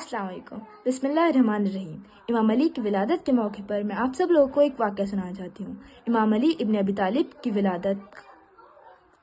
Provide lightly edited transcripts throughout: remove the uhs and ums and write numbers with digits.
السلام علیکم۔ بسم اللہ الرحمن الرحیم۔ امام علی کی ولادت کے موقع پر میں آپ سب لوگوں کو ایک واقعہ سنانا چاہتی ہوں۔ امام علی ابن ابی طالب کی ولادت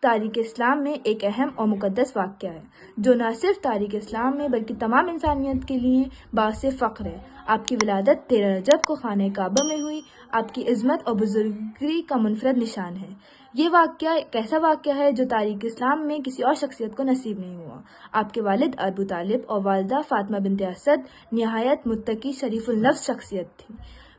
تاریخ اسلام میں ایک اہم اور مقدس واقعہ ہے، جو نہ صرف تاریخ اسلام میں بلکہ تمام انسانیت کے لیے باعث فخر ہے۔ آپ کی ولادت 13 رجب کو خانہ کعبہ میں ہوئی، آپ کی عظمت اور بزرگی کا منفرد نشان ہے۔ یہ واقعہ ایک ایسا واقعہ ہے جو تاریخ اسلام میں کسی اور شخصیت کو نصیب نہیں ہوا۔ آپ کے والد ابو طالب اور والدہ فاطمہ بنت اسد نہایت متقی شریف النفس شخصیت تھی۔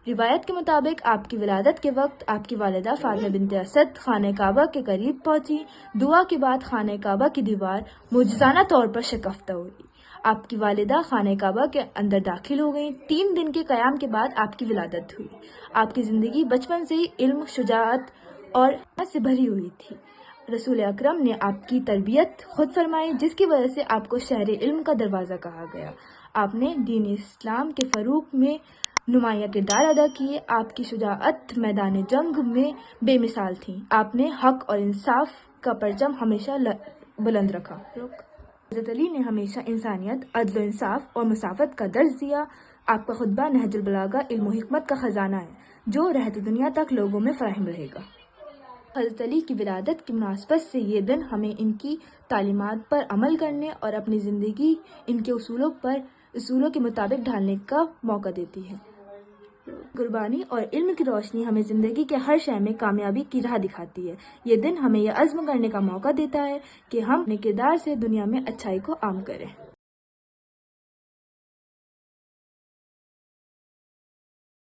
روایت کے مطابق آپ کی ولادت کے وقت آپ کی والدہ فاطمہ بنت اسد خانہ کعبہ کے قریب پہنچی۔ دعا کے بعد خانہ کعبہ کی دیوار معجزانہ طور پر شکفتہ ہوئی۔ آپ کی والدہ خانہ کعبہ کے اندر داخل ہو گئیں۔ 3 دن کے قیام کے بعد آپ کی ولادت ہوئی۔ آپ کی زندگی بچپن سے ہی علم، شجاعت اور حکمت سے بھری ہوئی تھی۔ رسول اکرم نے آپ کی تربیت خود فرمائی، جس کی وجہ سے آپ کو شہر علم کا دروازہ کہا گیا۔ آپ نے دین اسلام کے فروغ میں نمایاں کردار ادا کیے۔ آپ کی شجاعت میدان جنگ میں بے مثال تھی۔ آپ نے حق اور انصاف کا پرچم ہمیشہ بلند رکھا۔ حضرت علی نے ہمیشہ انسانیت، عدل و انصاف اور مساوات کا درس دیا۔ آپ کا خطبہ نہج البلاغہ علم و حکمت کا خزانہ ہے، جو رہتے دنیا تک لوگوں میں فراہم رہے گا۔ حضرت علی کی ولادت کی مناسبت سے یہ دن ہمیں ان کی تعلیمات پر عمل کرنے اور اپنی زندگی ان کے اصولوں کے مطابق ڈھالنے کا موقع دیتی ہے۔ قربانی اور علم کی روشنی ہمیں زندگی کے ہر شے میں کامیابی کی راہ دکھاتی ہے۔ یہ دن ہمیں یہ عزم کرنے کا موقع دیتا ہے کہ ہم اپنے کردار سے دنیا میں اچھائی کو عام کریں۔